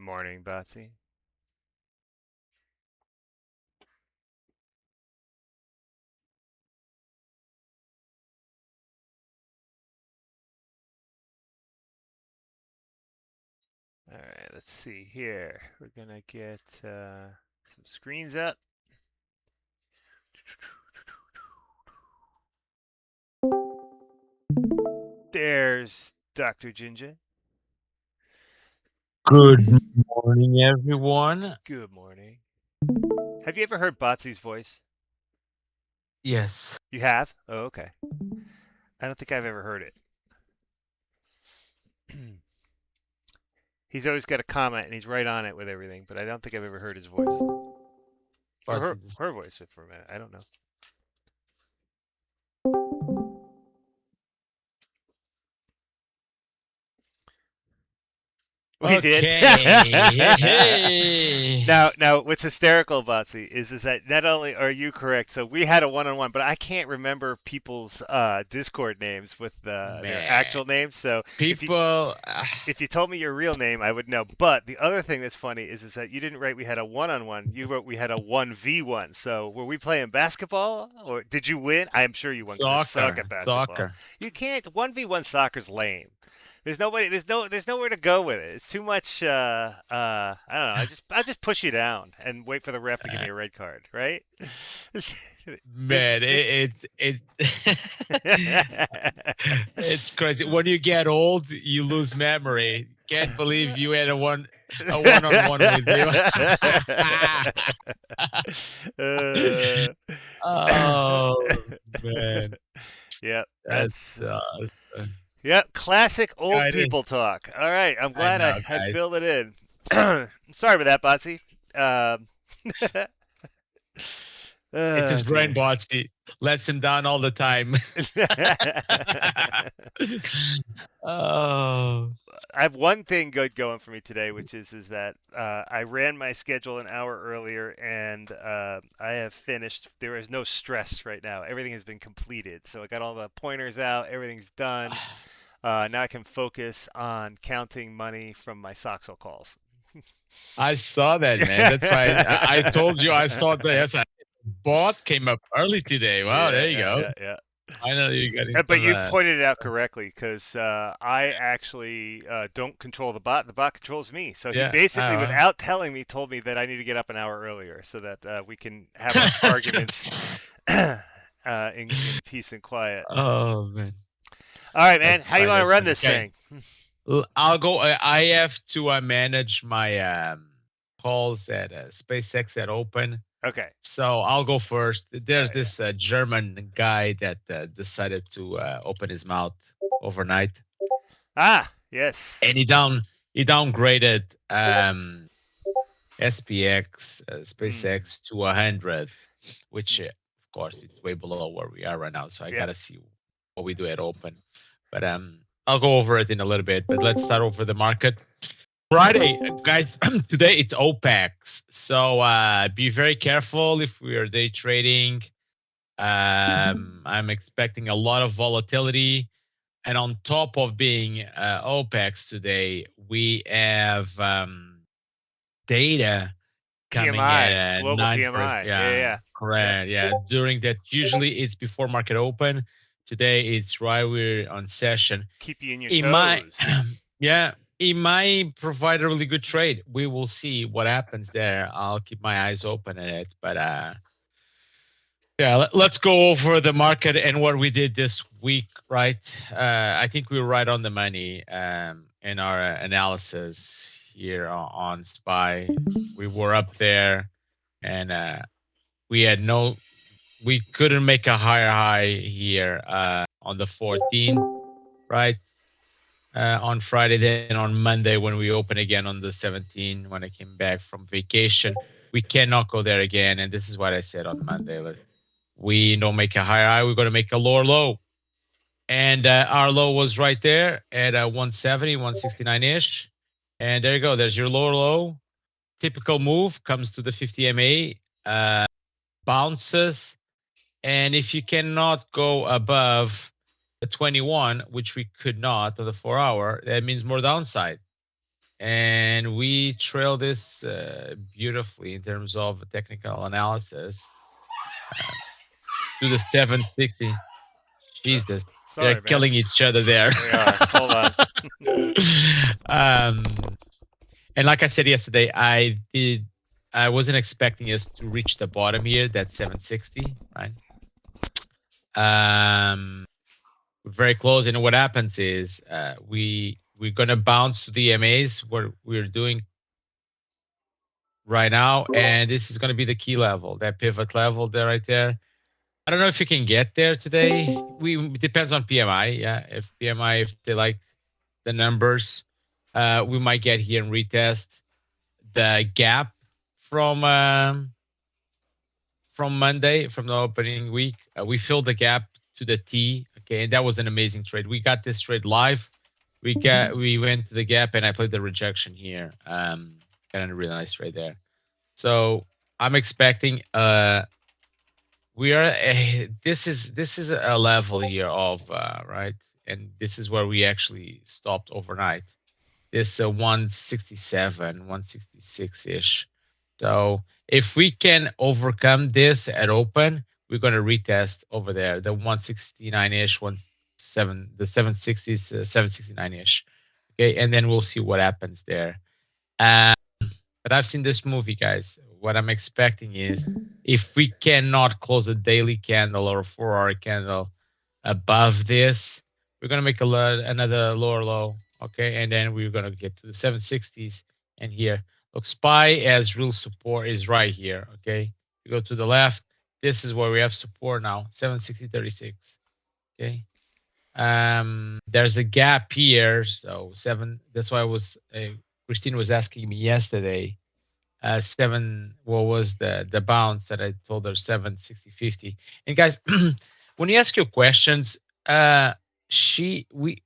morning, Batsy. All right, let's see here. We're gonna get some screens up. There's Dr. Ginger. Good morning, everyone. Good morning. Have you ever heard Batsy's voice? Yes. You have? Oh, okay. I don't think I've ever heard it. He's always got a comment and he's right on it with everything, but I don't think I've ever heard his voice. Or her voice for a minute. I don't know. We did. Hey. Now, what's hysterical, Botsy, is that not only are you correct, so we had a one-on-one, but I can't remember people's Discord names with their Man, actual names. So people. if you told me your real name, I would know. But the other thing that's funny is that you didn't write we had a one-on-one. You wrote we had a 1v1. So were we playing basketball, or did you win? I am sure you won because I suck at basketball. Soccer. You can't 1v1 soccer's lame. There's nobody. There's nowhere to go with it. It's too much. I don't know. I'll just push you down and wait for the ref to give me a red card, right? Man, it's crazy. When you get old, you lose memory. Can't believe you had a one-on-one with you. Oh man, Yeah, that's yep, classic old guidance. people talk. All right, I'm glad know, I guys. filled it in. Sorry about that, Botsy. It's his brain, Botsy. Lets him down all the time. Oh. I have one thing good going for me today, which is that I ran my schedule an hour earlier, and I have finished. There is no stress right now. Everything has been completed, so I got all the pointers out. Everything's done. Now I can focus on counting money from my Soxo calls. I saw that, man. That's why I told you I saw the bot came up early today. Wow, there you go. Yeah. I know you got it. But you pointed it out correctly because I actually don't control the bot. The bot controls me. So he basically, without telling me, told me that I need to get up an hour earlier so that we can have our arguments in peace and quiet. Oh man! All right, man. How do you want to run this thing? I'll go. I have to manage my calls at SpaceX at Open. Okay. So I'll go first. There's this German guy that decided to open his mouth overnight. Ah, yes. And he downgraded SPX SpaceX to 100, which of course it's way below where we are right now. So I gotta see what we do at Open. But I'll go over it in a little bit. But let's start over the market. Friday, guys, today it's OPEX. So be very careful if we are day trading. I'm expecting a lot of volatility. And on top of being OPEX today, we have data coming PMI, at global 9%. PMI. Yeah. Correct. Yeah. During that, usually it's before market open. Today it's right we're on session. Keep you in your toes. It might provide a really good trade. We will see what happens there. I'll keep my eyes open at it. But let's go over the market and what we did this week, right? I think we were right on the money in our analysis here on SPY. We were up there and we couldn't make a higher high here on the 14th, right? On Friday, then on Monday when we open again on the 17th, when I came back from vacation, we cannot go there again. And this is what I said on Monday. We don't make a higher high, we're going to make a lower low. And our low was right there at 170, 169-ish. And there you go. There's your lower low. Typical move comes to the 50 MA, bounces. And if you cannot go above the 21, which we could not on the 4 hour, that means more downside. and we trail this beautifully in terms of technical analysis to the 760. Jesus, they're Sorry, man. killing each other there. We are. Hold on. um, and like I said yesterday, I wasn't expecting us to reach the bottom here, that 760, right? Very close. And what happens is we're gonna bounce to the EMAs, what we're doing right now, and this is gonna be the key level, that pivot level there, right there. I don't know if you can get there today. We depends on PMI. Yeah, if PMI, if they like the numbers, we might get here and retest the gap from Monday, from the opening week. We filled the gap to the T. Okay, and that was an amazing trade. We got this trade live. We went to the gap, and I played the rejection here. Got a really nice trade there. So I'm expecting we are this is a level here of right, and this is where we actually stopped overnight. This 167, 166 ish. So if we can overcome this at open, we're going to retest over there the 169 ish, the 760s, 769 ish. Okay, and then we'll see what happens there. Um, but I've seen this movie, guys. What I'm expecting is if we cannot close a daily candle or a 4-hour candle above this, we're gonna make another lower low, okay, and then we're gonna get to the 760s and here. Look, SPY as real support is right here, okay. You go to the left. This is where we have support now, 760.36, okay. There's a gap here, so That's why I was Christine was asking me yesterday. What was the bounce that I told her? 760.50. And guys, when you ask your questions, we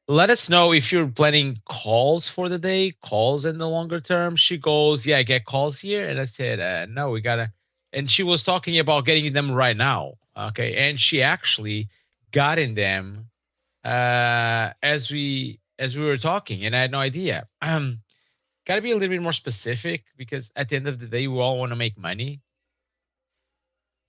let us know if you're planning calls for the day, calls in the longer term. She goes, yeah, I get calls here, and I said, no, we gotta. And she was talking about getting them right now, okay, and she actually got in them as we were talking, and I had no idea. Got to be a little bit more specific because at the end of the day, we all want to make money.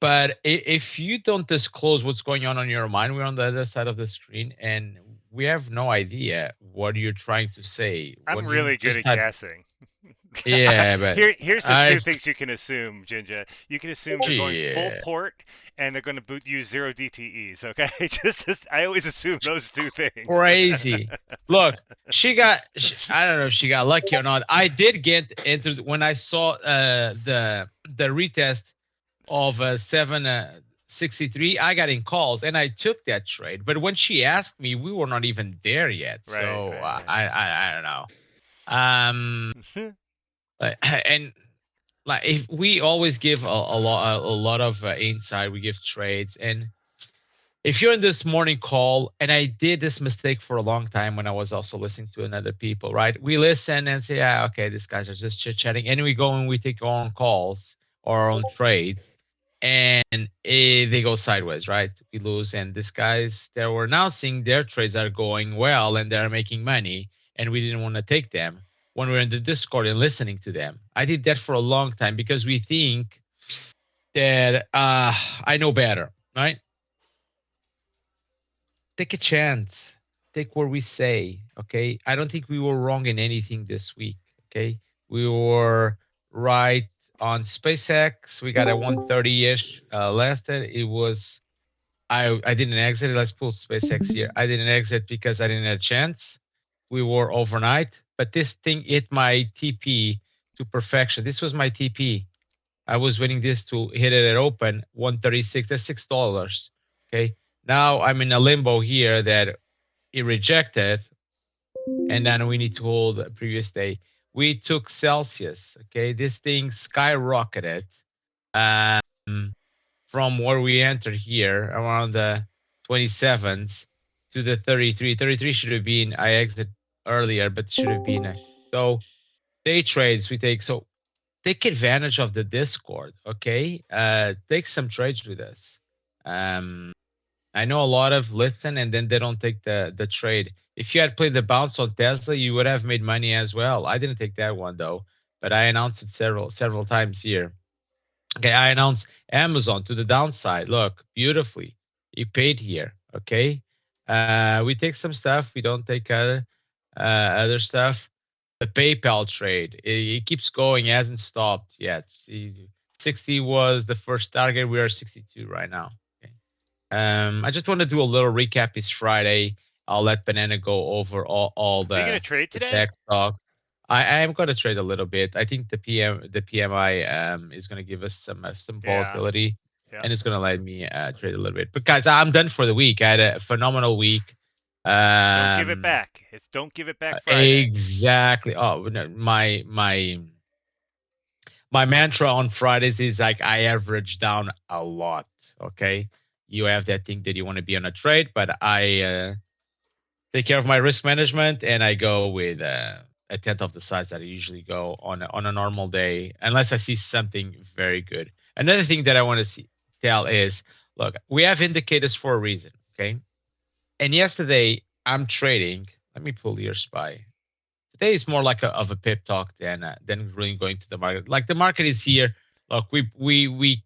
But if you don't disclose what's going on your mind, we're on the other side of the screen and we have no idea what you're trying to say. I'm When you really good just at type, guessing. yeah, but Here's the I, two things you can assume, Jinja. You can assume they're going full yeah, port and they're going to use zero DTEs. Okay, I always assume those two things. crazy. Look, I don't know if she got lucky or not. I did get into when I saw the retest of 763, I got in calls and I took that trade. But when she asked me, we were not even there yet. Right, So right, I don't know. Um, right. and like if we always give a lot of insight, we give trades. And if you're in this morning call, and I did this mistake for a long time when I was also listening to another people, right? We listen and say, yeah, okay, these guys are just chit chatting, and we go and we take our own calls or our own trades, and they go sideways, right? We lose, and these guys they were announcing their trades are going well and they're making money, and we didn't want to take them when we're in the Discord and listening to them. I did that for a long time because we think that I know better, right? Take a chance. Take what we say. Okay. I don't think we were wrong in anything this week. Okay. We were right on SpaceX. We got a 130-ish last. It was I didn't exit. Let's pull SpaceX here. I didn't exit because I didn't have a chance. We were overnight, but this thing hit my TP to perfection. This was my TP. I was waiting this to hit it at open 136. That's $6. Okay. Now I'm in a limbo here that it rejected, and then we need to hold the previous day. We took Celsius. Okay. This thing skyrocketed from where we entered here around the 27s to the 33. 33 should have been, I exit earlier, but should have been. So day trades we take. So take advantage of the Discord, okay? Take some trades with us. I know a lot of listen and then they don't take the trade. If you had played the bounce on Tesla, you would have made money as well. I didn't take that one though, but I announced it several times here. Okay, I announced Amazon to the downside. Look, beautifully, you paid here. Okay, we take some stuff. We don't take other stuff. The PayPal trade, it keeps going, it hasn't stopped yet. See, 60 was the first target. We are 62 right now. Okay. I just want to do a little recap. It's Friday. I'll let Banana go over all Are you gonna the trade today? tech stocks. I am going to trade a little bit. I think the PMI is going to give us some Yeah. volatility, Yeah. and it's going to let me trade a little bit. But guys, I'm done for the week. I had a phenomenal week. Don't give it Um, back. It's don't give it back Friday. exactly. Oh, no, my mantra on Fridays is like I average down a lot. Okay, you have that thing that you want to be on a trade, but I take care of my risk management and I go with a tenth of the size that I usually go on a normal day, unless I see something very good. Another thing that I want to tell is, look, we have indicators for a reason. Okay, and yesterday I'm trading. Let me pull your SPY. Today is more like of a pip talk than really going to the market. Like the market is here. Look, we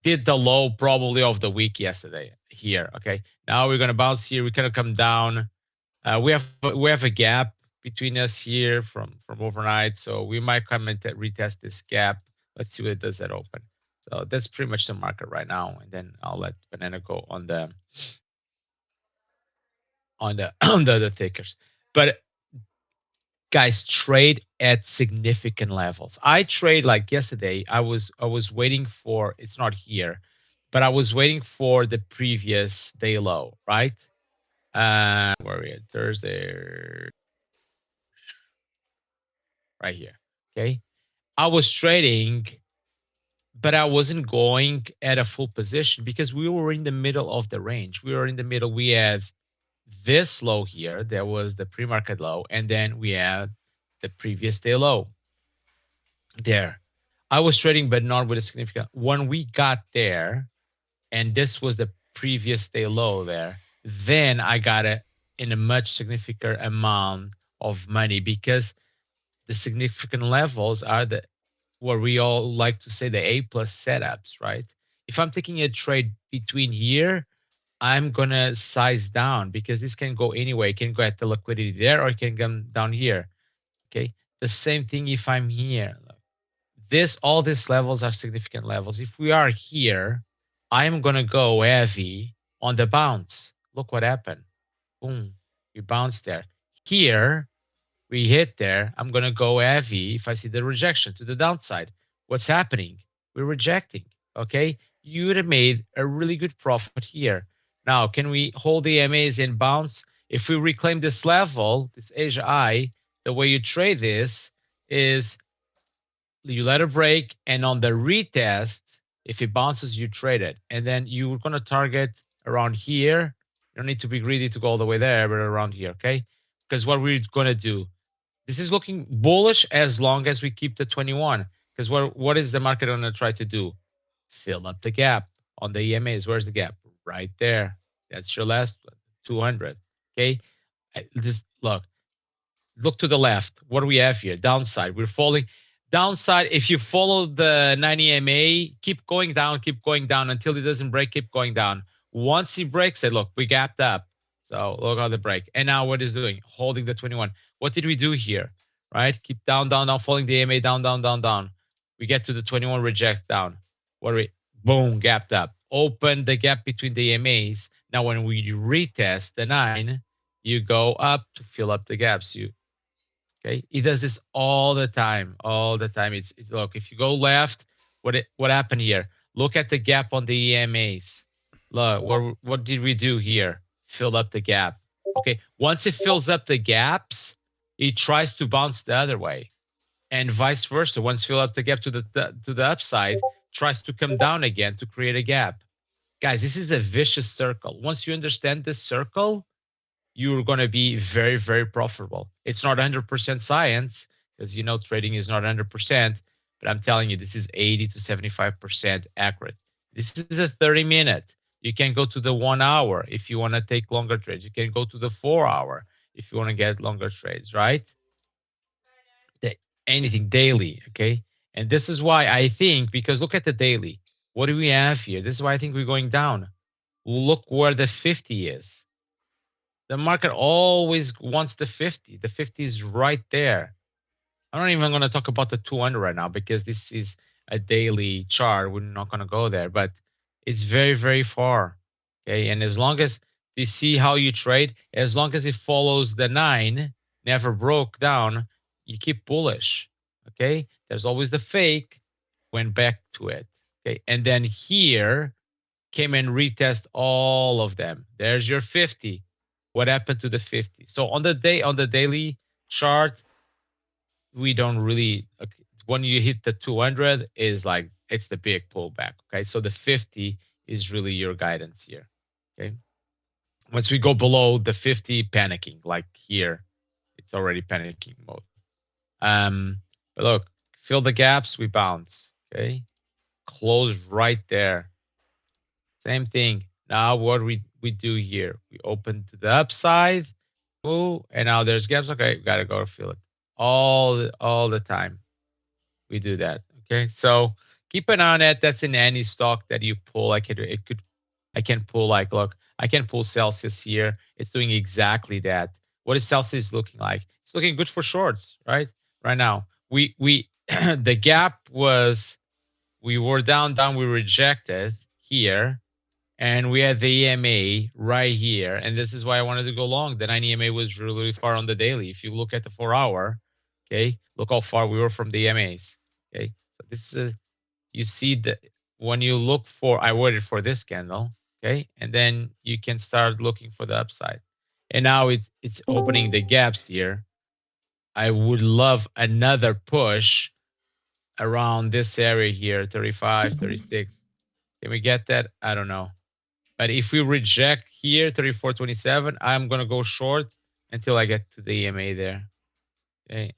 did the low probably of the week yesterday here. Okay, now we're gonna bounce here. We're gonna come down. We have a gap between us here from overnight, so we might come and retest this gap. Let's see what it does at open. So that's pretty much the market right now, and then I'll let Banana go on the on the other tickers. But guys, trade at significant levels. I trade like yesterday. I was waiting for, it's not here, but I was waiting for the previous day low, right? Where are we at? Thursday, right here. Okay. I was trading, but I wasn't going at a full position because we were in the middle of the range. We were in the middle. We have this low here. There was the pre-market low, and then we had the previous day low there. I was trading, but not with a significant. When we got there, and this was the previous day low there, then I got it in a much significant amount of money because the significant levels are the where we all like to say the A plus setups, right? If I'm taking a trade between here, I'm gonna size down because this can go anyway. It can go at the liquidity there or it can come down here. Okay. The same thing if I'm here. All these levels are significant levels. If we are here, I'm gonna go heavy on the bounce. Look what happened. Boom. We bounced there. Here, we hit there, I'm going to go heavy if I see the rejection to the downside. What's happening? We're rejecting. Okay. You would have made a really good profit here. Now, can we hold the MAs and bounce? If we reclaim this level, this Asia I, the way you trade this is you let it break, and on the retest, if it bounces, you trade it. And then you're going to target around here. You don't need to be greedy to go all the way there, but around here. Okay. Because what we're going to do, this is looking bullish as long as we keep the 21. Because what is the market going to try to do? Fill up the gap on the EMAs. Where's the gap? Right there. That's your last 200. Okay. Look to the left. What do we have here? Downside. We're falling. Downside, if you follow the 90 MA, keep going down until it doesn't break, keep going down. Once it breaks it, look, we gapped up. So look how the break. And now what is doing? Holding the 21. What did we do here? Right? Keep down, following the MA down, down. We get to the 21, reject down. What do we? Boom, gapped up. Open the gap between the MAs. Now when we retest the 9, you go up to fill up the gaps. Okay, he does this all the time, It's look, if you go left, what happened here? Look at the gap on the EMAs. Look, what did we do here? Fill up the gap. Okay, once it fills up the gaps, it tries to bounce the other way, and vice versa. Once fill up the gap to the upside, tries to come down again to create a gap. Guys, this is a vicious circle. Once you understand this circle, you're going to be very, very profitable. It's not 100% science because trading is not 100%, but I'm telling you, this is 80 to 75% accurate. This is a 30-minute. You can go to the 1 hour if you want to take longer trades. You can go to the 4 hour if you want to get longer trades, right? Anything daily, okay? And this is why I think, because look at the daily. What do we have here? This is why I think we're going down. Look where the 50 is. The market always wants the 50. The 50 is right there. I'm not even going to talk about the 200 right now because this is a daily chart. We're not going to go there, but it's very, very far. Okay. And as long as you see how you trade, as long as it follows the 9, never broke down, you keep bullish. Okay. There's always the fake, went back to it. Okay. And then here came and retest all of them. There's your 50. What happened to the 50? So on the daily chart, we don't really, when you hit the 200 is like it's the big pullback. Okay, so the 50 is really your guidance here. Okay, once we go below the 50, panicking, like here, it's already panicking mode. But look, fill the gaps, we bounce. Okay, close right there. Same thing. Now what we do here, we open to the upside. Oh, and now there's gaps. Okay, gotta go fill it all the time. We do that. Okay, so keep an eye on it. That's in any stock that you pull. I can pull, like, look, I can pull Celsius here. It's doing exactly that. What is Celsius looking like? It's looking good for shorts, right? Right now, we the gap was, we were down, we rejected here, and we had the EMA right here, and this is why I wanted to go long. The 9 EMA was really far on the daily. If you look at the 4 hour, okay, look how far we were from the EMAs. Okay, so this is you see that when you look for, I waited for this candle, okay, and then you can start looking for the upside. And now it's opening the gaps here. I would love another push around this area here, 35, 36. Can we get that? I don't know. But if we reject here, 34.27, I'm gonna go short until I get to the EMA there. Okay.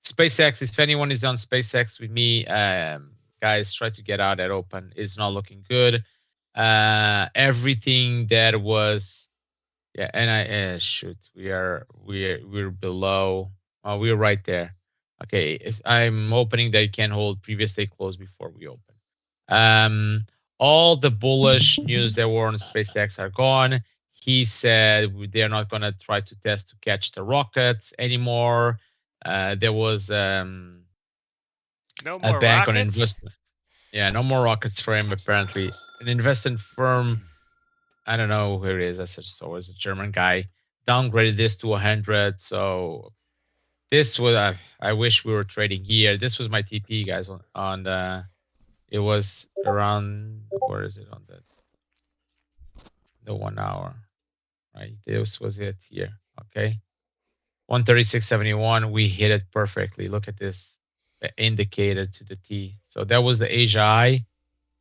SpaceX, if anyone is on SpaceX with me, guys, try to get out at open. It's not looking good. Everything that was, yeah, and shoot, we're below. Oh, we're right there. Okay, I'm opening that you can hold previous day close before we open. All the bullish news that were on SpaceX are gone. He said they're not going to try to test to catch the rockets anymore. There was No a more bank on rockets. investment. Yeah, no more rockets for him apparently. An investment firm, I don't know who it is. I said so. It was a German guy. Downgraded this to 100. So this was, I wish we were trading here. This was my TP, guys, on the, it was around, where is it on the 1 hour, right? This was it here. Okay. 136.71. We hit it perfectly. Look at this indicator to the T. So that was the Asia eye.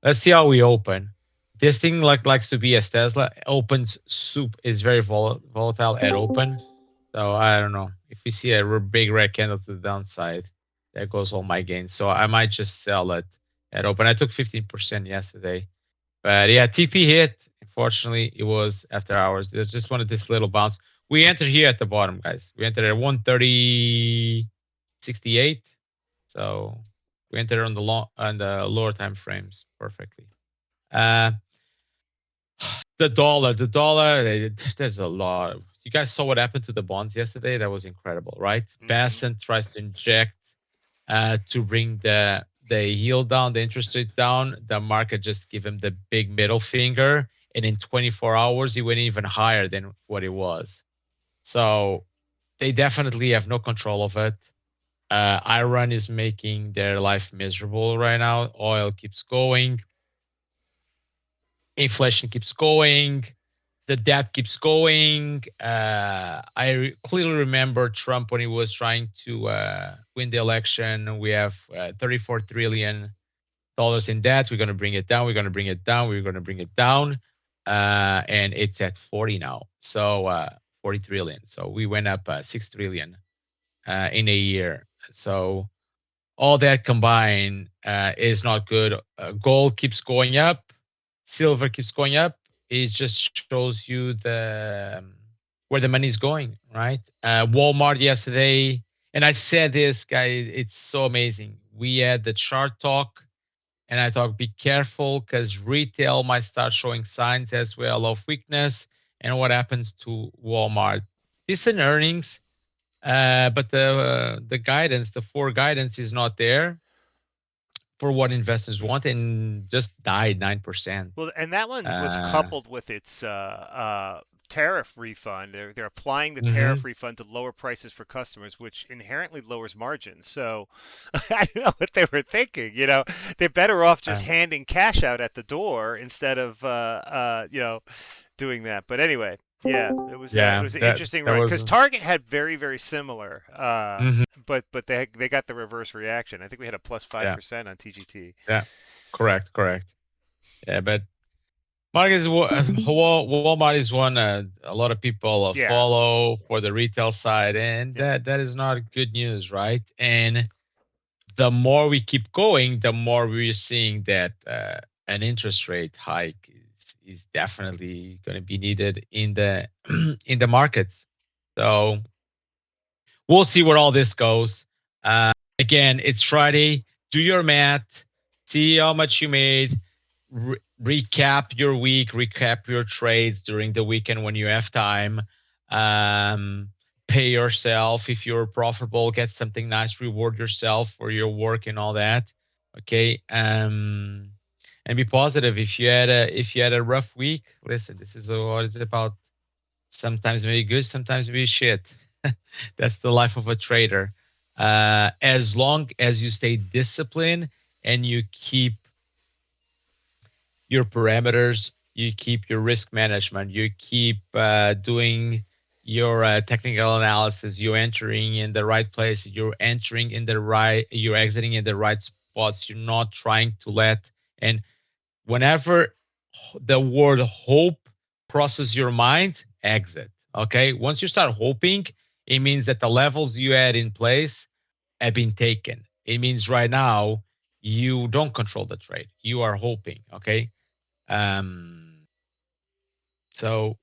Let's see how we open. This thing likes to be as Tesla. Opens soup is very volatile at open. So I don't know. If we see a big red candle to the downside, there goes all my gains. So I might just sell it at open. I took 15% yesterday. But yeah, TP hit. Unfortunately, it was after hours. There's just wanted this little bounce. We entered here at the bottom, guys. We entered at 130.68. So we entered on the lower time frames perfectly. The dollar, there's a lot. You guys saw what happened to the bonds yesterday. That was incredible, right? Bassett tries to inject to bring the yield down, the interest rate down. The market just give him the big middle finger, and in 24 hours, he went even higher than what it was. So they definitely have no control of it. Iran is making their life miserable right now. Oil keeps going. Inflation keeps going. The debt keeps going. I clearly remember Trump when he was trying to win the election. We have $34 trillion in debt. We're going to bring it down. We're going to bring it down. We're going to bring it down. And it's at 40 now. So 40 trillion. So we went up 6 trillion in a year. So all that combined is not good. Gold keeps going up. silver keeps going up, it just shows you the where the money is going, right? Walmart yesterday, and I said this, guy, it's so amazing. We had the chart talk, and I talk, be careful because retail might start showing signs as well of weakness. And what happens to Walmart? Decent earnings, but the guidance, the forward guidance is not there for what investors want, and just died 9%. Well, and that one was Uh, coupled with its tariff refund. They're applying the tariff mhm, refund to lower prices for customers, which inherently lowers margins. So I don't know what they were thinking. They're better off just uh, handing cash out at the door instead of doing that. But anyway, yeah, it yeah, was an that interesting that run was. because Target had very very similar, Mhm, but they got the reverse reaction. I think we had a plus five yeah, percent on TGT. yeah, correct. Yeah, but Market is Walmart is one a lot of people Yeah, follow for the retail side, and yeah. that is not good news, right? And the more we keep going, the more we're seeing that an interest rate hike is definitely going to be needed in the in the markets. So we'll see where all this goes. Again, it's Friday. Do your math. See how much you made. Recap your week. Recap your trades during the weekend when you have time. Um, Pay yourself if you're profitable. Get something nice. Reward yourself for your work and all that. Okay. And be positive. If you had a rough week, listen. This is what it's about. Sometimes maybe good. Sometimes maybe shit. That's the life of a trader. As long as you stay disciplined and you keep your parameters, you keep your risk management, you keep doing your technical analysis, you're entering in the right place, you're exiting in the right spots. You're not trying to and whenever the word hope crosses your mind, exit. Okay. Once you start hoping, it means that the levels you had in place have been taken. It means right now you don't control the trade. You are hoping. Okay. Um, so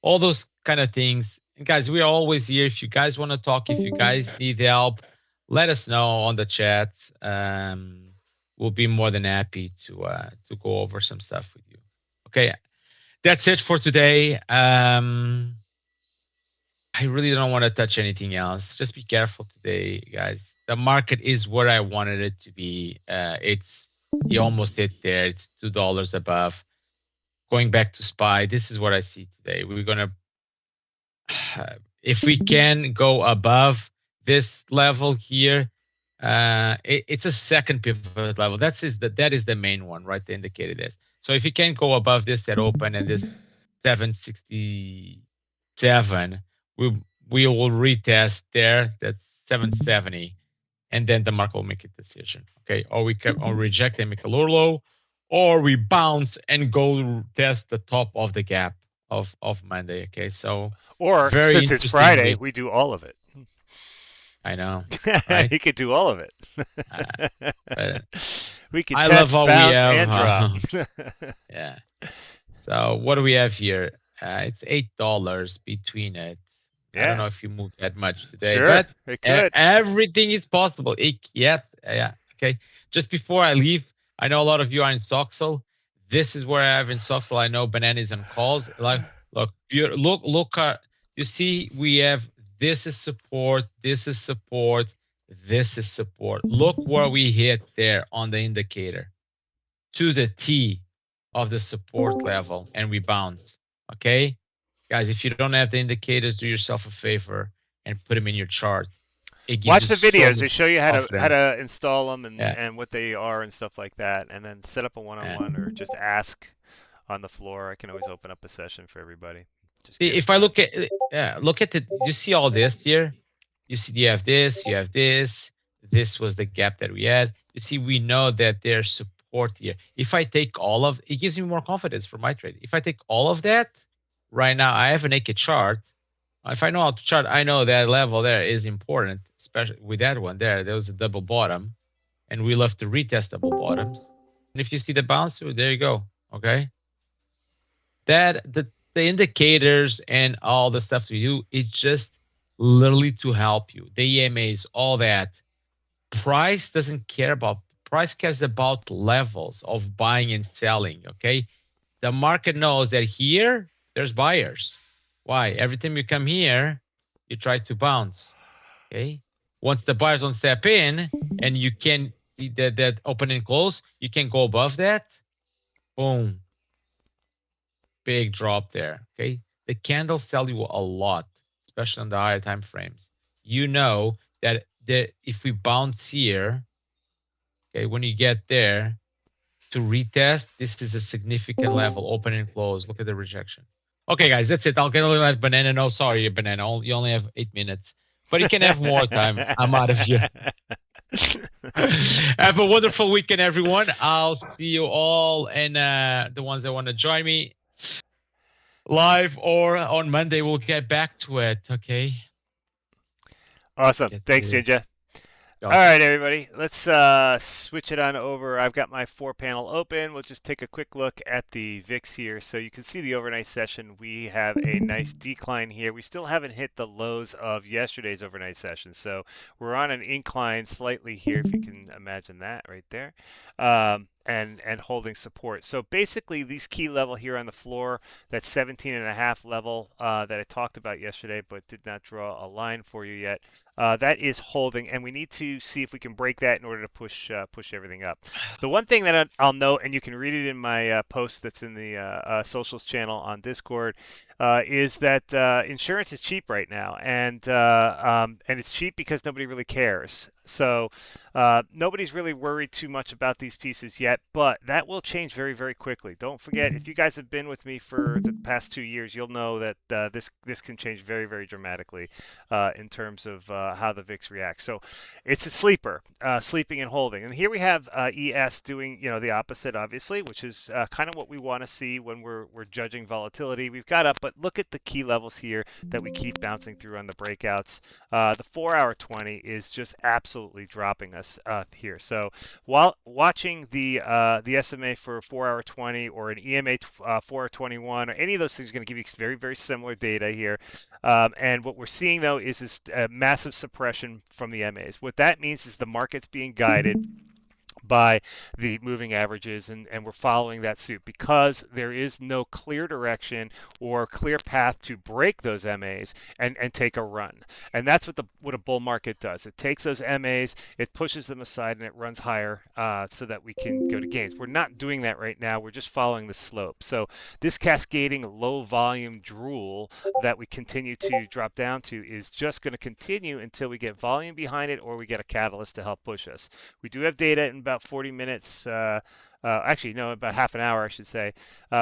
all those kind of things. And guys, we are always here. If you guys want to talk, if you guys need help, let us know on the chat. We'll be more than happy to go over some stuff with you. Okay, that's it for today. I really don't want to touch anything else. Just be careful today, guys. The market is where I wanted it to be. You almost hit there. It's $2 above. Going back to SPY, this is what I see today. We're gonna, if we can go above this level here, it's a second pivot level. That is the main one, right? The indicated is. So if you can go above this at open and this 767, we we will retest there. That's 770, and then the market will make a decision. Okay, or we can or reject and make a lower low, or we bounce and go test the top of the gap of Monday. Okay, so Or very since it's interesting Friday, week. we do all of it. I know, right? You could do all of it. Uh, but We could I love test, how we bounce, have. and drop. Yeah. So what do we have here? It's $8 between it. I don't Yeah, know if you moved that much today, sure, but it could. everything is possible. Yeah. Okay. Just before I leave, I know a lot of you are in Soxel. This is where I have in Soxel. I know Bananas on calls. Like, look. You see, we have this is support. This is support. This is support. Look where we hit there on the indicator to the T of the support level and we bounce. Okay, guys, if you don't have the indicators, do yourself a favor and put them in your chart. It gives Watch you the so videos. They much show you how confidence. to install them Yeah, and what they are and stuff like that, and then set up a yeah. one-on-one or just ask on the floor. I can always open up a session for everybody. Just get it If I done. look at it, you see all this here. You see, you have this, you have this. This was the gap that we had. You see, we know that there's support here. If I take all of it, gives me more confidence for my trade. If I take all of that, right now I have a naked chart. If I know how to chart, I know that level there is important, especially with that one there. There was a double bottom, and we love to retest double bottoms. And if you see the bounce, there you go. Okay, that the indicators and all the stuff we do, it's just literally to help you. The EMAs, all that. Price doesn't care about price cares about levels of buying and selling. Okay, the market knows that here there's buyers. Why? Every time you come here, you try to bounce. Okay. Once the buyers don't step in and you can see that open and close, you can go above that. Boom. Big drop there. Okay. The candles tell you a lot, especially on the higher time frames. You know that if we bounce here, okay, when you get there to retest, this is a significant level, open and close. Look at the rejection. Okay, guys, that's it. I'll get a little at banana. No, sorry, banana. You only have 8 minutes, but you can have more time. I'm out of here. Have a wonderful weekend, everyone. I'll see you all, and the ones that want to join me live or on Monday, we'll get back to it. Okay. Awesome. Get Thanks, to Jinja. All awesome. right, everybody. Let's switch it on over. I've got my 4 panel open. We'll just take a quick look at the VIX here. So you can see the overnight session. We have a nice decline here. We still haven't hit the lows of yesterday's overnight session. So we're on an incline slightly here, if you can imagine that right there. And holding support. So basically, these key level here on the floor, that 17.5 level that I talked about yesterday, but did not draw a line for you yet. That is holding, and we need to see if we can break that in order to push everything up. The one thing that I'll note, and you can read it in my post that's in the socials channel on Discord, is that insurance is cheap right now, and it's cheap because nobody really cares. So nobody's really worried too much about these pieces yet, but that will change very, very quickly. Don't forget, if you guys have been with me for the past 2 years, you'll know that this can change very, very dramatically in terms of how the VIX reacts. So it's a sleeper, sleeping and holding. And here we have ES doing the opposite, obviously, which is kind of what we want to see when we're judging volatility. We've got up, but look at the key levels here that we keep bouncing through on the breakouts. The 4-hour 20 is just absolutely dropping us here. So while watching the SMA for 4-hour 20 or an EMA 4-hour 21 or any of those things are going to give you very, very similar data here. And what we're seeing though is this massive suppression from the MAs. What that means is the market's being guided by the moving averages, and we're following that suit because there is no clear direction or clear path to break those MAs and take a run. And that's what a bull market does. It takes those MAs, it pushes them aside, and it runs higher so that we can go to gains. We're not doing that right now. We're just following the slope. So this cascading low volume drool that we continue to drop down to is just going to continue until we get volume behind it or we get a catalyst to help push us. We do have data in about 40 minutes. Actually, no, about half an hour, I should say,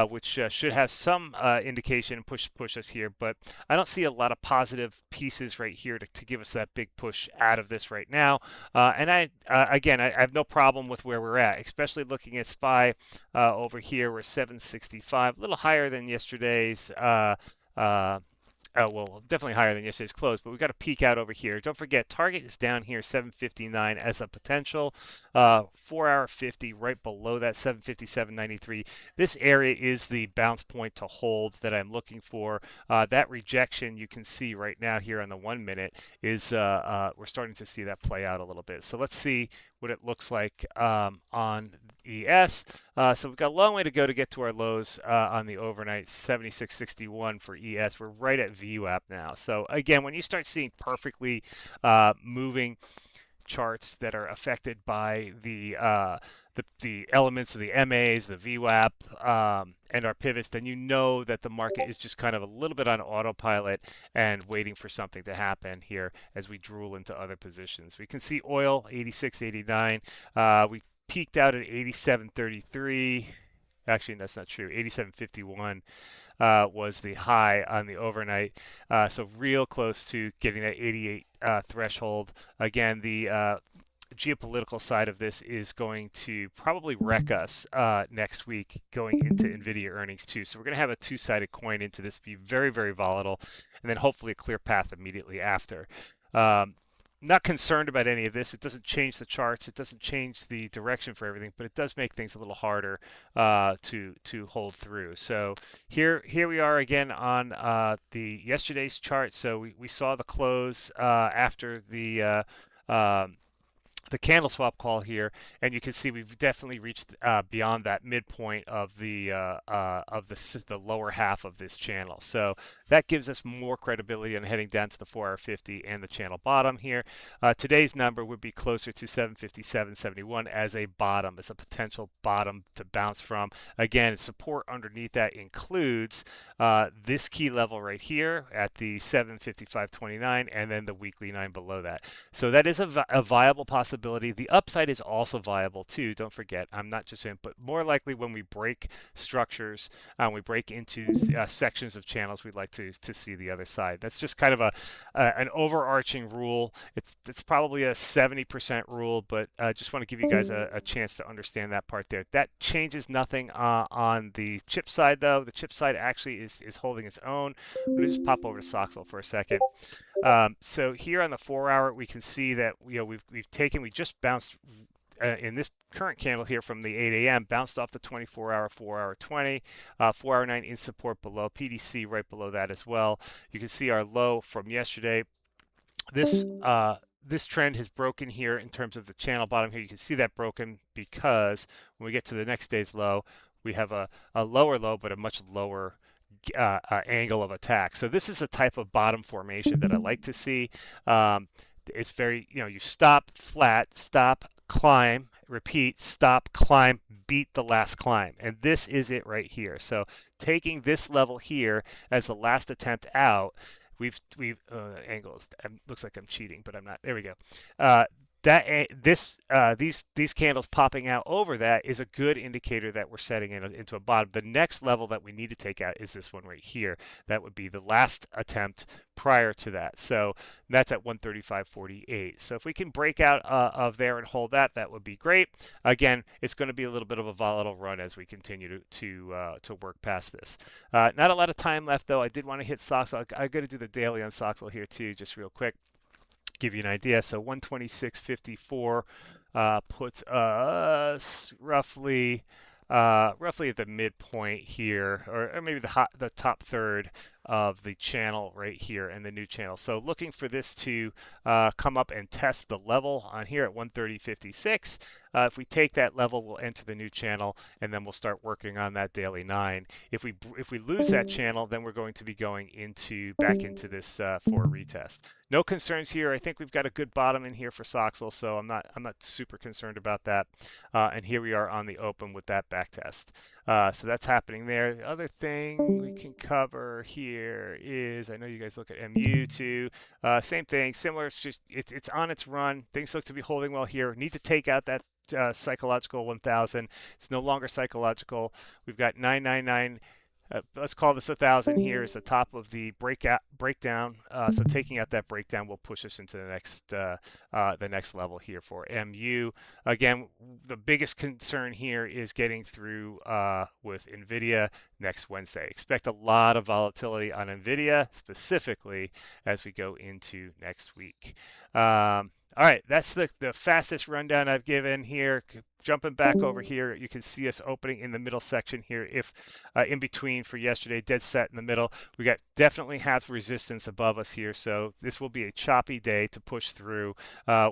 which should have some indication and push us here. But I don't see a lot of positive pieces right here to give us that big push out of this right now. And again, I have no problem with where we're at, especially looking at SPY over here. We're 765, a little higher than yesterday's. Well, definitely higher than yesterday's close, but we've got to peek out over here. Don't forget, target is down here, 759 as a potential. 4-hour 50 right below that, 757.93. This area is the bounce point to hold that I'm looking for. That rejection you can see right now here on the 1 minute is we're starting to see that play out a little bit. So let's see what it looks like on ES. So we've got a long way to go to get to our lows on the overnight, 76.61 for ES. We're right at VWAP now. So again, when you start seeing perfectly moving charts that are affected by the elements of the MAs, the VWAP, and our pivots, then you know that the market is just kind of a little bit on autopilot and waiting for something to happen here as we drool into other positions. We can see oil 86.89. We peaked out at 87.33. Actually, that's not true. 87.51 was the high on the overnight. So real close to getting that 88 threshold. Again, the geopolitical side of this is going to probably wreck us next week going into NVIDIA earnings too. So we're going to have a two-sided coin into this, be very, very volatile, and then hopefully a clear path immediately after. not concerned about any of this. It doesn't change the charts. It doesn't change the direction for everything, but it does make things a little harder to hold through. So here we are again on the yesterday's chart. So we saw the close after the candle swap call here, and you can see we've definitely reached beyond that midpoint of the lower half of this channel. So that gives us more credibility on heading down to the 4-hour 50 and the channel bottom here. Today's number would be closer to 757.71 as a bottom, as a potential bottom to bounce from. Again, support underneath that includes this key level right here at the 755.29, and then the weekly 9 below that. So that is a viable possibility. The upside is also viable too. Don't forget, I'm not just saying, but more likely when we break structures, we break into sections of channels, we'd like to see the other side. That's just kind of an overarching rule. It's probably a 70% rule, but I just want to give you guys a chance to understand that part there. That changes nothing on the chip side though. The chip side actually is holding its own. I'm gonna just pop over to Soxhole for a second. So here on the 4-hour, we can see that we just bounced in this current candle here from the 8 a.m. bounced off the 24-hour, 4-hour 20, 4-hour 9 in support below, PDC right below that as well. You can see our low from yesterday. This trend has broken here in terms of the channel bottom here. You can see that broken because when we get to the next day's low, we have a lower low, but a much lower angle of attack. So this is a type of bottom formation that I like to see. It's very, you stop flat, stop, climb, repeat, stop, climb, beat the last climb. And this is it right here. So taking this level here as the last attempt out, we've angles. Looks like I'm cheating, but I'm not. There we go. These candles popping out over that is a good indicator that we're setting into a bottom. The next level that we need to take out is this one right here. That would be the last attempt prior to that. So that's at 135.48. So if we can break out of there and hold that, that would be great. Again, it's going to be a little bit of a volatile run as we continue to work past this. Not a lot of time left though. I did want to hit Soxhole. I'm going to do the daily on Soxhole here too, just real quick. Give you an idea. So 126.54 puts us roughly at the midpoint here, or maybe the top third of the channel right here and the new channel. So looking for this to come up and test the level on here at 130.56. If we take that level, we'll enter the new channel, and then we'll start working on that daily 9. If we lose that channel, then we're going to be going back into this for a retest. No concerns here. I think we've got a good bottom in here for Soxhole, so I'm not super concerned about that. And here we are on the open with that back test. So that's happening there. The other thing we can cover here is, I know you guys look at MU too. Same thing, similar. It's on its run. Things look to be holding well here. Need to take out that psychological 1000. It's no longer psychological. We've got 999. Let's call this 1000 here is the top of the breakdown. So taking out that breakdown will push us into the next level here for MU. Again, the biggest concern here is getting through with NVIDIA next Wednesday. Expect a lot of volatility on NVIDIA specifically as we go into next week. All right, that's the fastest rundown I've given here. Jumping back over here, you can see us opening in the middle section here. If in between for yesterday, dead set in the middle. We got definitely have resistance above us here, so this will be a choppy day to push through.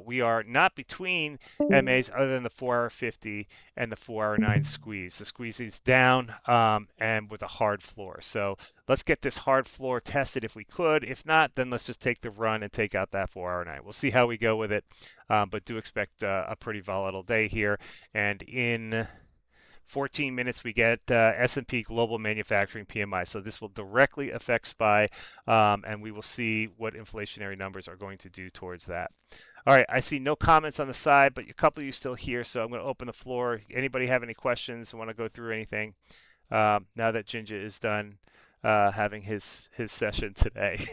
We are not between MAs other than the 4-hour 50 and the 4-hour 9 squeeze. The squeeze is down and with a hard floor. So let's get this hard floor tested if we could. If not, then let's just take the run and take out that 4-hour 9. We'll see how we go with it, but do expect a pretty volatile day here. And in 14 minutes, we get S&P Global Manufacturing PMI. So this will directly affect SPY, and we will see what inflationary numbers are going to do towards that. All right, I see no comments on the side, but a couple of you still here, so I'm going to open the floor. Anybody have any questions? Want to go through anything? Now that Jinja is done having his session today.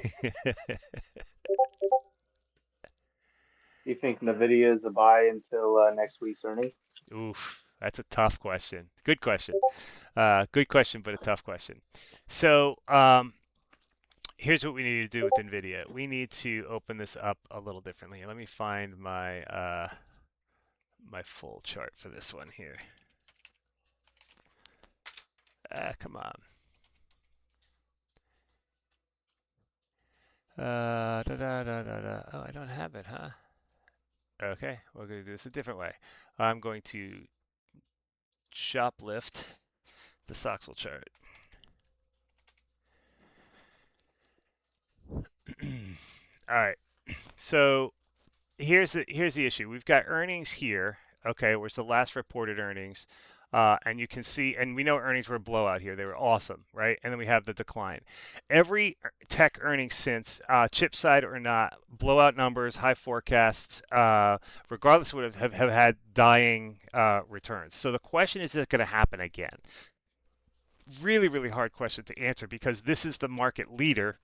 Do you think NVIDIA is a buy until next week's earnings? Oof, that's a tough question. Good question. Good question, but a tough question. So here's what we need to do with NVIDIA. We need to open this up a little differently. Let me find my my full chart for this one here. Come on. Da, da, da, da, da. Oh, I don't have it, huh? Okay, we're going to do this a different way. I'm going to shoplift the Soxel chart. All right. So here's the issue. We've got earnings here. Okay, where's the last reported earnings? And you can see, and we know earnings were a blowout here. They were awesome, right? And then we have the decline. Every tech earnings since, chip side or not, blowout numbers, high forecasts, regardless would have had dying returns. So the question is it going to happen again? Really, really hard question to answer because this is the market leader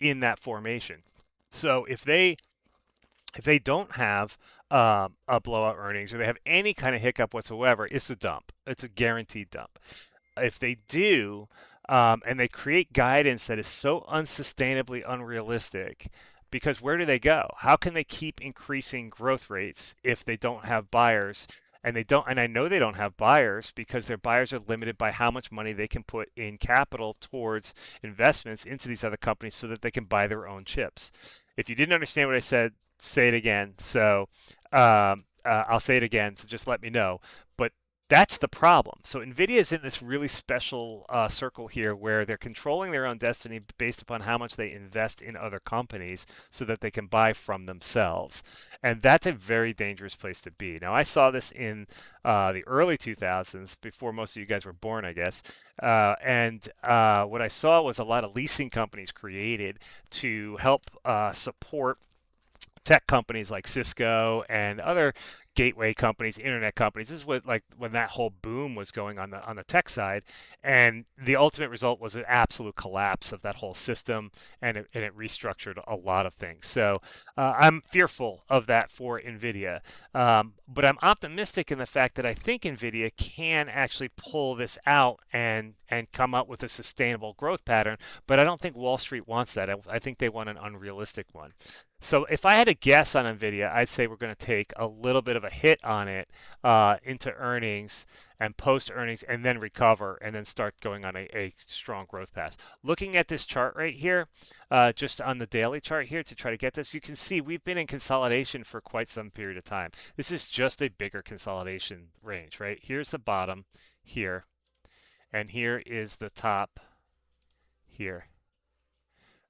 in that formation. So if they don't have a blowout earnings or they have any kind of hiccup whatsoever, it's a dump. It's a guaranteed dump. If they do, and they create guidance that is so unsustainably unrealistic, because where do they go? How can they keep increasing growth rates if they don't have buyers? And they don't, and I know they don't have buyers because their buyers are limited by how much money they can put in capital towards investments into these other companies so that they can buy their own chips. If you didn't understand what I said, say it again. So I'll say it again. So just let me know. But that's the problem. So NVIDIA is in this really special circle here where they're controlling their own destiny based upon how much they invest in other companies so that they can buy from themselves. And that's a very dangerous place to be. Now, I saw this in the early 2000s, before most of you guys were born, I guess. And what I saw was a lot of leasing companies created to help support tech companies like Cisco and other gateway companies, internet companies. This is what like when that whole boom was going on the tech side, and the ultimate result was an absolute collapse of that whole system, and it restructured a lot of things. So I'm fearful of that for NVIDIA, but I'm optimistic in the fact that I think NVIDIA can actually pull this out and come up with a sustainable growth pattern. But I don't think Wall Street wants that. I think they want an unrealistic one. So if I had to guess on Nvidia, I'd say we're going to take a little bit of a hit on it into earnings and post earnings, and then recover, and then start going on a strong growth path. Looking at this chart right here, just on the daily chart here to try to get this, you can see we've been in consolidation for quite some period of time. This is just a bigger consolidation range, right? Here's the bottom here, and here is the top here.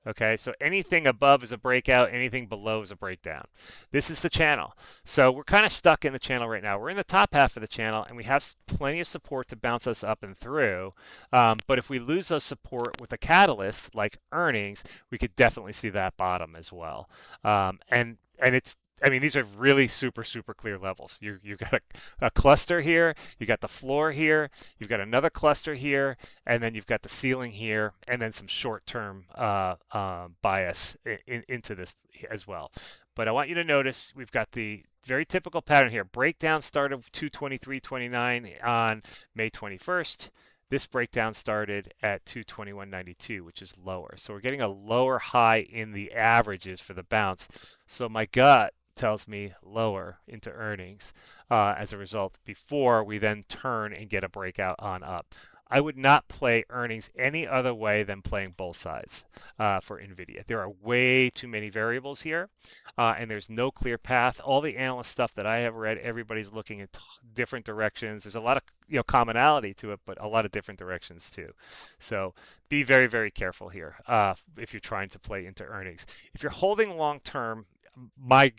Okay, so anything above is a breakout, anything below is a breakdown. This is the channel. So we're kind of stuck in the channel right now. We're in the top half of the channel, and we have plenty of support to bounce us up and through. But if we lose those support with a catalyst like earnings, we could definitely see that bottom as well. And it's, I mean, these are really super, super clear levels. You've got a cluster here, you got the floor here, you've got another cluster here, and then you've got the ceiling here, and then some short-term bias into this as well. But I want you to notice we've got the very typical pattern here. Breakdown started 223.29 on May 21st. This breakdown started at 221.92, which is lower. So we're getting a lower high in the averages for the bounce. So my gut tells me lower into earnings as a result before we then turn and get a breakout on up. I would not play earnings any other way than playing both sides for NVIDIA. There are way too many variables here, and there's no clear path. All the analyst stuff that I have read, everybody's looking in different directions. There's a lot of commonality to it, but a lot of different directions too. So be very, very careful here if you're trying to play into earnings. If you're holding long term, I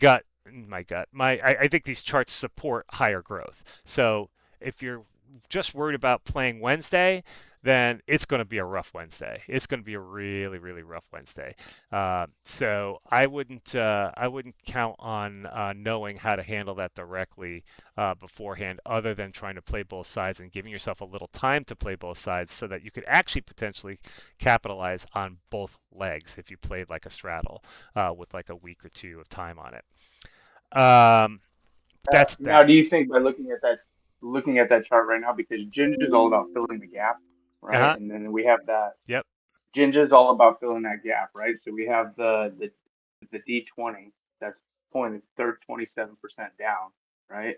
think these charts support higher growth. So if you're just worried about playing Wednesday, then it's going to be a rough Wednesday. It's going to be a really, really rough Wednesday. So I wouldn't count on knowing how to handle that directly beforehand, other than trying to play both sides and giving yourself a little time to play both sides, so that you could actually potentially capitalize on both legs if you played like a straddle with like a week or two of time on it. That's now, that. do you think by looking at that chart right now, because Ginger's all about filling the gap, right? Uh-huh. And then we have that Yep. Ginger's all about filling that gap, right? So we have the D20 that's pointed 27% down, right?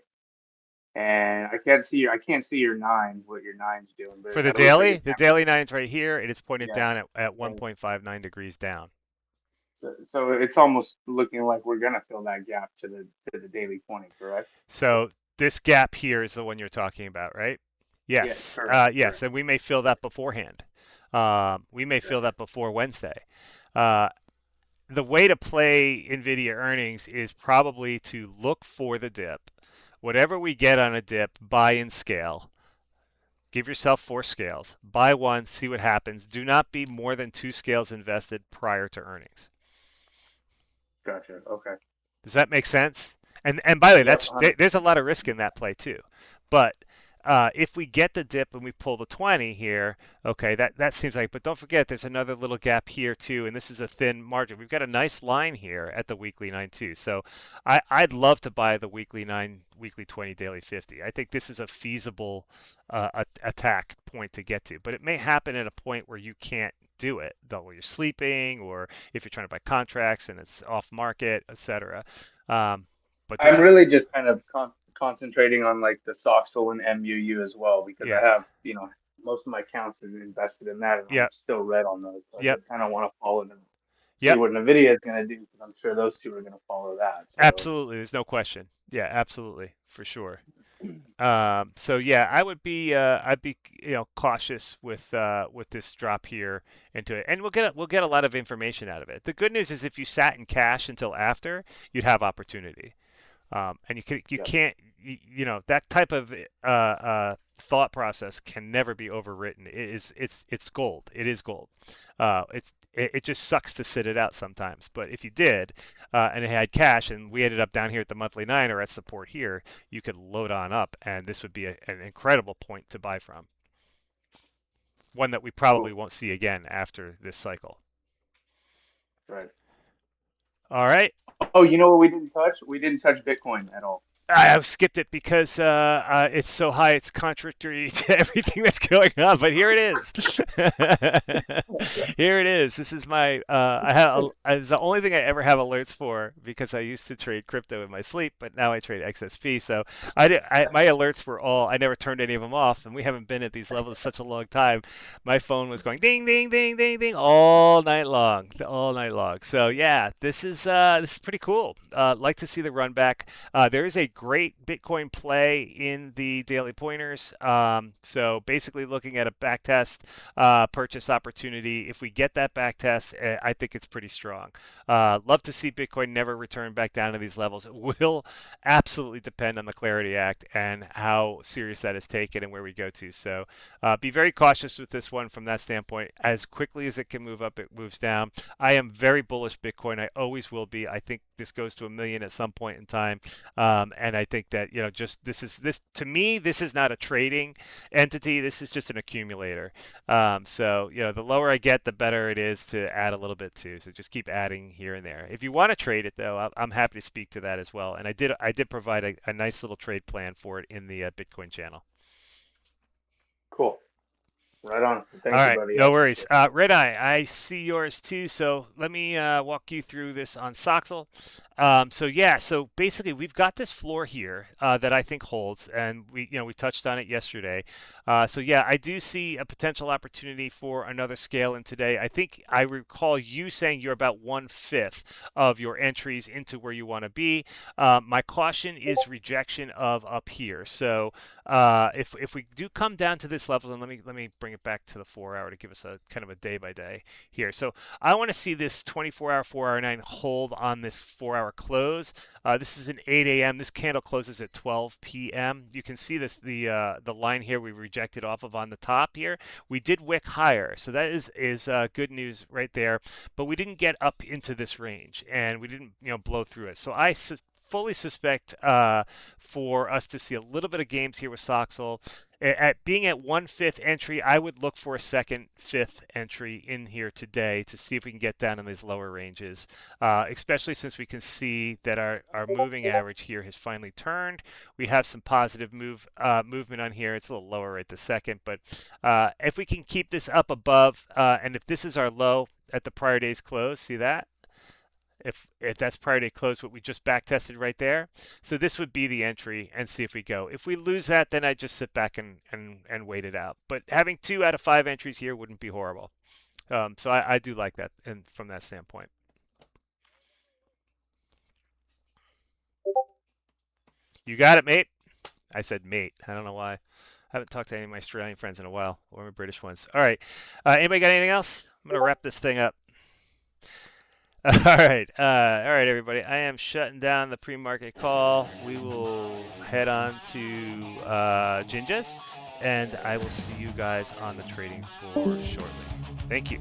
And I can't see your nine, what your nine's doing, but For the that looks like daily, it's the kind daily nine's right here, and it's pointed yeah. down at And 1.59 degrees down. so it's almost looking like we're gonna fill that gap to the daily 20, correct? So this gap here is the one you're talking about, right? Yeah, Yes, correct, yes, correct. and we may fill that beforehand. We may fill Gotcha. that before Wednesday. Uh, the way to play NVIDIA earnings is probably to look for the dip. Whatever we get on a dip, buy in scale. Give yourself 4 scales. Buy one, see what happens. Do not be more than 2 scales invested prior to earnings. Gotcha. Okay. Does that make sense? And by the way, Yep, 100. there's a lot of risk in that play too. But if we get the dip and we pull the 20 here, okay, that seems like. But don't forget, there's another little gap here too, and this is a thin margin. We've got a nice line here at the weekly 9 too. So I'd love to buy the weekly 9, weekly 20, daily 50. I think this is a feasible attack point to get to. But it may happen at a point where you can't do it, though, where you're sleeping, or if you're trying to buy contracts and it's off market, etc. But I'm this, really just kind of concentrating on like the Soxel and MUU as well because I yeah, have, most of my accounts are invested in that and I'm yeah, still red on those. So I yep, just kind of want to follow them, see yep. what NVIDIA is going to do because I'm sure those two are going to follow that. So, Absolutely, there's no question. Yeah, absolutely, for sure. So yeah, I'd be cautious with this drop here into it, and we'll get a lot of information out of it. The good news is if you sat in cash until after, you'd have opportunity. And you yeah, can't that type of thought process can never be overwritten. It's gold. It is gold. It just sucks to sit it out sometimes. But if you did, and it had cash, and we ended up down here at the monthly 9 or at support here, you could load on up, and this would be an incredible point to buy from. One that we probably cool. won't see again after this cycle. Right. All right. Oh, you know what we didn't touch? We didn't touch Bitcoin at all. I skipped it because it's so high. It's contradictory to everything that's going on. But here it is. Here it is. This is my. It's the only thing I ever have alerts for because I used to trade crypto in my sleep, but now I trade XSP. So my alerts were all. I never turned any of them off, and we haven't been at these levels such a long time. My phone was going ding, ding, ding, ding, ding all night long, all night long. So yeah, this is pretty cool. Like to see the run back. There is a great Bitcoin play in the daily pointers. So basically looking at a backtest purchase opportunity. If we get that backtest, I think it's pretty strong. Love to see Bitcoin never return back down to these levels. It will absolutely depend on the Clarity Act and how serious that is taken and where we go to. So be very cautious with this one from that standpoint. As quickly as it can move up, it moves down. I am very bullish Bitcoin. I always will be. I think this goes to 1 million at some point in time. And I think that just this to me, this is not a trading entity. This is just an accumulator. So the lower I get, the better it is to add a little bit to. So just keep adding here and there. If you want to trade it though, I'm happy to speak to that as well. And I did provide a nice little trade plan for it in the Bitcoin channel. Cool. Right on. All Thank you, right, buddy. no worries. Red Eye, I see yours too. So let me walk you through this on Soxel. So basically we've got this floor here that I think holds, and we touched on it yesterday. I do see a potential opportunity for another scale in today. I think I recall you saying you're about 1/5 of your entries into where you want to be. My caution is rejection of up here. So if we do come down to this level, and let me bring it back to the 4 hour to give us a kind of a day by day here. So I want to see this 24 hour 4 hour 9 hold on this 4 hour close. This is an 8 a.m. This candle closes at 12 p.m. You can see this the line here we rejected off of on the top here. We did wick higher, so that is good news right there. But we didn't get up into this range, and we didn't blow through it. So I fully suspect for us to see a little bit of games here with Soxel. At being at 1/5 entry, I would look for a second, fifth entry in here today to see if we can get down in these lower ranges, especially since we can see that our moving average here has finally turned. We have some positive movement on here. It's a little lower right this second, but if we can keep this up above, and if this is our low at the prior day's close, see that? If that's prior to close, what we just back tested right there. So this would be the entry and see if we go. If we lose that, then I just sit back and wait it out. But having 2 out of 5 entries here wouldn't be horrible. So I do like that and from that standpoint. You got it, mate. I said mate. I don't know why. I haven't talked to any of my Australian friends in a while, or my British ones. All right. Anybody got anything else? I'm going to wrap this thing up. All right, everybody. I am shutting down the pre-market call. We will head on to Ginjas, and I will see you guys on the trading floor shortly. Thank you.